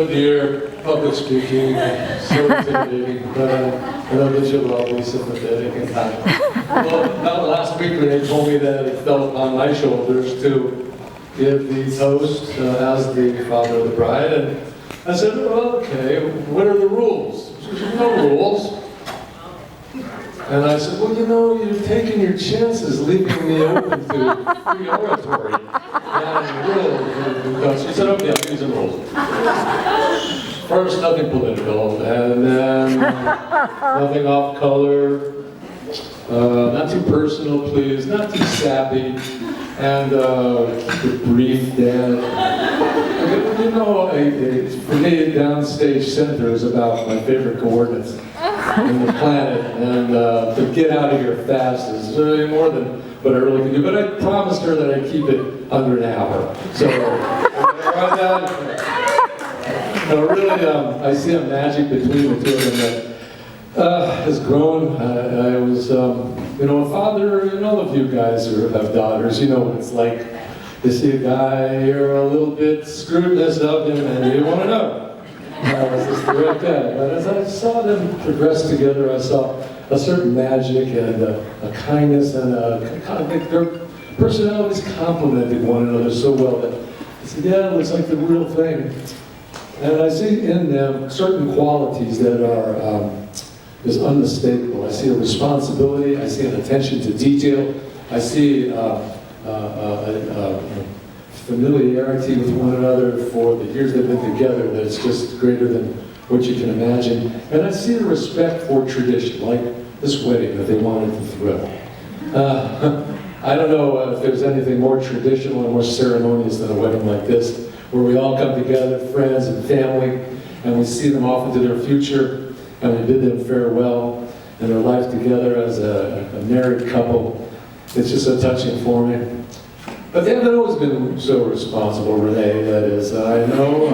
Oh dear, public speaking, so intimidating, but I know that you'll all be sympathetic and kind. Well, about last week Renee told me that it fell upon my shoulders to give the toast as the father of the bride, and I said, well, okay, what are the rules? She said, no rules. And I said, well, you know, you're taking your chances leaving me open to free oratory. She said, okay, I'll use the rules. First, nothing political, and then nothing off color, not too personal, please, not too sappy, and keep it brief, Dan. You know, for me, downstage center is about my favorite coordinates in the planet, and to get out of here fast is really more than what I really can do. But I promised her that I'd keep it under an hour. So, really, I see a magic between the two of them that has grown. I was, you know, a father, and all of you guys who have daughters, you know what it's like. You see a guy, you're a little bit screwedness of him, and you want to know. Is this the right guy? But as I saw them progress together, I saw a certain magic and a kindness and their personalities complemented one another so well that I said, yeah, it looks like the real thing. And I see in them certain qualities that are is unmistakable. I see a responsibility, I see an attention to detail, I see familiarity with one another for the years they've been together that's just greater than what you can imagine. And I see a respect for tradition, like this wedding that they wanted to thrill. I don't know if there's anything more traditional and more ceremonious than a wedding like this, where we all come together, friends and family, and we see them off into their future, and we bid them farewell and their life together as a married couple. It's just so touching for me. But they haven't always been so responsible, Renee, that is. I know.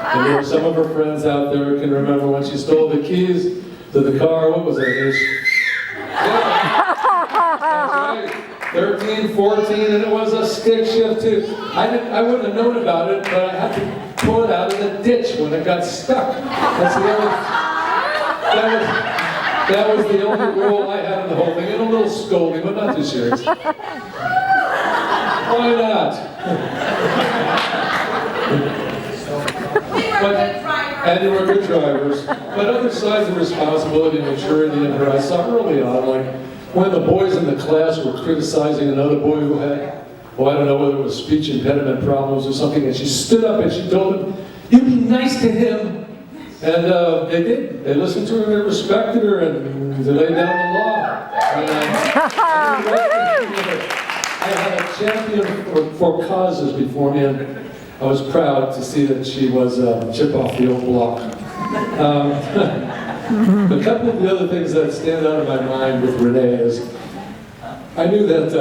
And there are some of her friends out there who can remember when she stole the keys to the car. What was that? That's right. 13, 14, and it was a stick shift too. I wouldn't have known about it, but I had to pull it out of the ditch when it got stuck. That was the only rule I had in the whole thing, and a little scolding, but not too serious. Why not? And you were good drivers. But other sides of responsibility and maturity in her I saw early on, like when the boys in the class were criticizing another boy who had, well, I don't know whether it was speech impediment problems or something, and she stood up and she told him, you be nice to him. And they did. They listened to her, they respected her, and they laid down the law. I had a champion for causes before me, and I was proud to see that she was a chip off the old block. A couple of the other things that stand out in my mind with Renee is, I knew that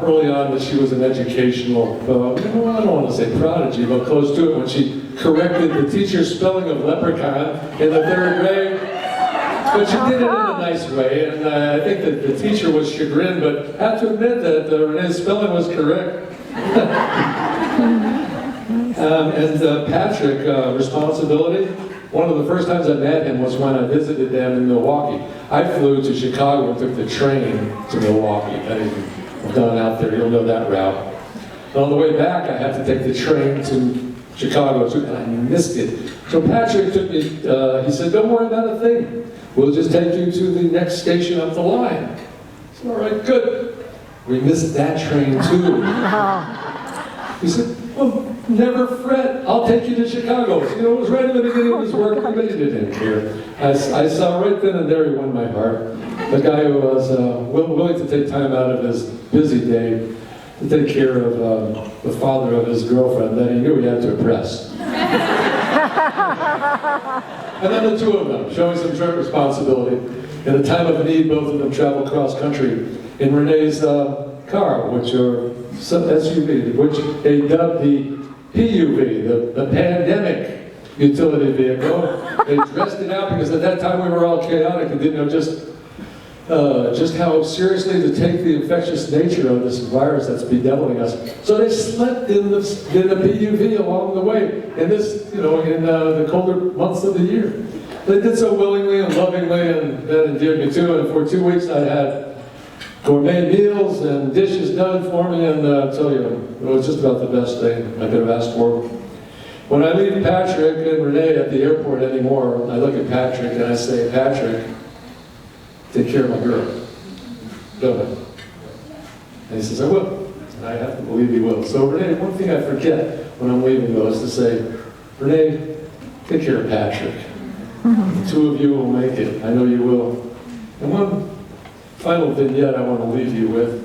early on that she was an educational, I don't want to say prodigy, but close to it when she corrected the teacher's spelling of leprechaun in the 3rd grade. But she did it in a nice way, and I think that the teacher was chagrined, but I have to admit that Renee's spelling was correct. Patrick, responsibility. One of the first times I met him was when I visited them in Milwaukee. I flew to Chicago and took the train to Milwaukee. I've done out there, you'll know that route. And on the way back, I had to take the train to Chicago too, and I missed it. So Patrick took me, he said, don't worry about a thing. We'll just take you to the next station up the line. So, all right, good. We missed that train too. He said, well, never fret, I'll take you to Chicago. You know, it was right in the beginning of his work, but he didn't care. I saw right then and there he won my heart. The guy who was willing to take time out of his busy day to take care of the father of his girlfriend that he knew he had to impress. And then the two of them, showing some joint responsibility. In a time of need, both of them traveled cross country in Renee's car, which are SUV, which they dubbed the PUV, the pandemic utility vehicle. They dressed it out because at that time we were all chaotic and didn't know just just how seriously to take the infectious nature of this virus that's bedeviling us. So they slept in the PUV along the way, in this, in the colder months of the year. They did so willingly and lovingly, and that endeared me too. And for 2 weeks I had gourmet meals and dishes done for me, and I'll tell you, it was just about the best thing I could have asked for. When I leave Patrick and Renee at the airport anymore, I look at Patrick and I say, Patrick, take care of my girl. Don't I? And he says, I will. And I have to believe he will. So Renee, one thing I forget when I'm leaving though is to say, Renee, take care of Patrick. The two of you will make it. I know you will. And one final vignette I want to leave you with.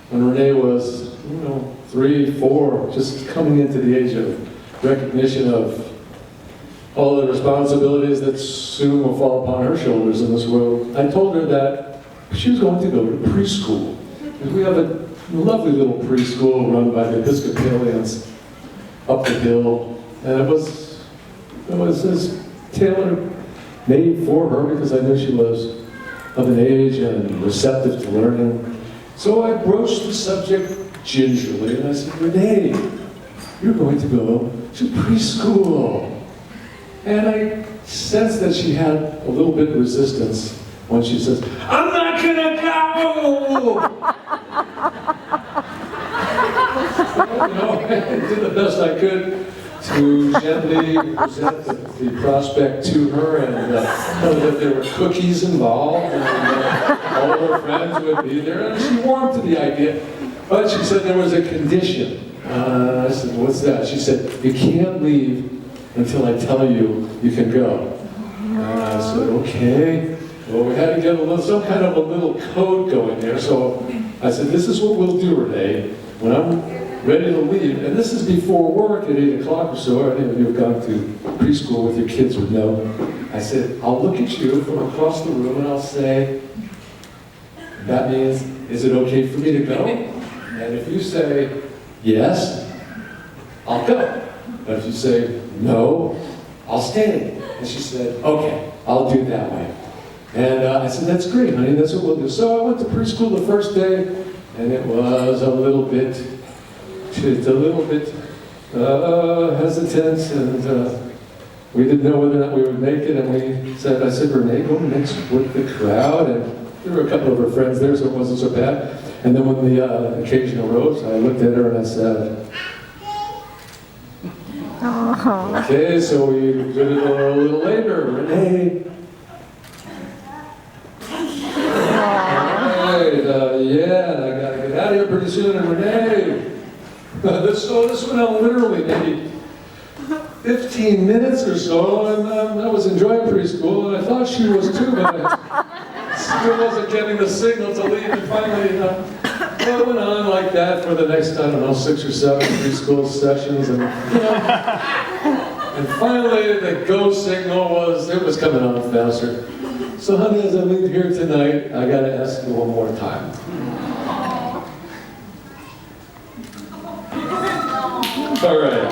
When Renee was, 3, 4, just coming into the age of recognition of all the responsibilities that soon will fall upon her shoulders in this world, I told her that she was going to go to preschool. Because we have a lovely little preschool run by the Episcopalians up the hill. And it was this tailored made for her because I knew she was of an age and receptive to learning. So I broached the subject gingerly and I said, Renee, you're going to go to preschool. And I sensed that she had a little bit of resistance when she says, I'm not gonna go! I did the best I could to gently present the prospect to her and tell her that there were cookies involved and all of her friends would be there. And she warmed to the idea, but she said there was a condition. I said, what's that? She said, you can't leave until I tell you you can go. And I said, okay. Well, we had to get some kind of a little code going there. So I said, this is what we'll do, Renee. When I'm ready to leave, and this is before work at 8 o'clock or so, any of you have gone to preschool with your kids would know. I said, I'll look at you from across the room and I'll say, that means, is it okay for me to go? And if you say, yes, I'll go. But if you say, no, I'll stay. And she said, okay, I'll do it that way. And I said, that's great, honey, that's what we'll do. So I went to preschool the first day, and it was a little bit hesitant, and we didn't know whether or not we would make it, and I said, Renee, go mix with the crowd, and there were a couple of her friends there, so it wasn't so bad. And then when the occasion arose, I looked at her and I said, okay, so we did it a little later, Renee. Yeah, I gotta get out of here pretty soon, and Renee. This went on literally maybe 15 minutes or so, and I was enjoying preschool, and I thought she was too, but I still wasn't getting the signal to leave, and finally, it went on like that for the next, 6 or 7 preschool sessions, and and finally the go signal was coming on faster. So honey, as I leave here tonight, I gotta ask you one more time. All right.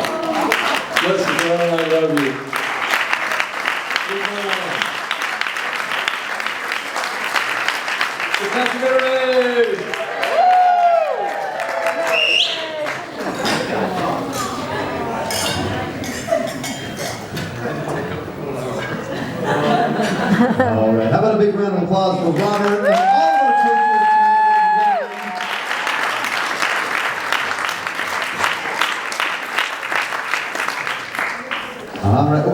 Listen, girl, I love you. Happy birthday! All right. How about a big round of applause for Robert and all of our teachers tonight? All right.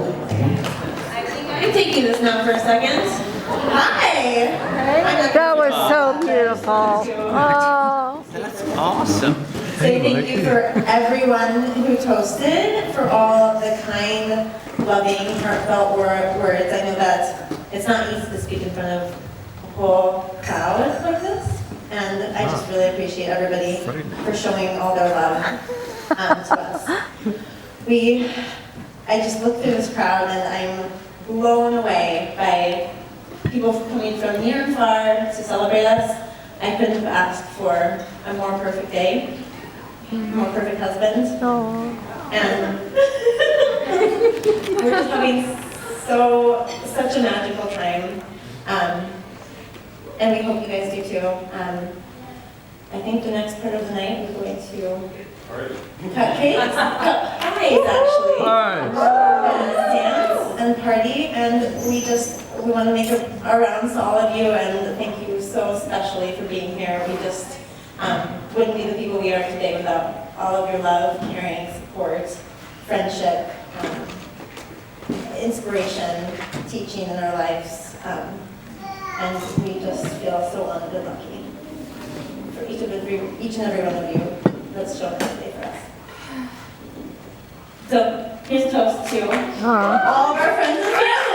I'm taking this now for a second. Hi. That was so beautiful. Oh. That's awesome. Say thank you for everyone who toasted, for all of the kind, loving, heartfelt words. I know that it's not easy to speak in front of a whole crowd like this, and I just really appreciate everybody for showing all their love to us. I just look through this crowd and I'm blown away by people coming from near and far to celebrate us. I couldn't have asked for a more perfect day, a more perfect husband. And we're just having such a magical time. And we hope you guys do too. I think the next part of the night we're going to cut cakes, cut pies actually. Dance and party, and we want to make our rounds to all of you, and thank you so especially for being here. We just wouldn't be the people we are today without all of your love, caring, support, friendship, inspiration, teaching in our lives, and we just feel so honored and lucky for each and every one of you that's shown up today for us. So here's a toast to all of our friends and family.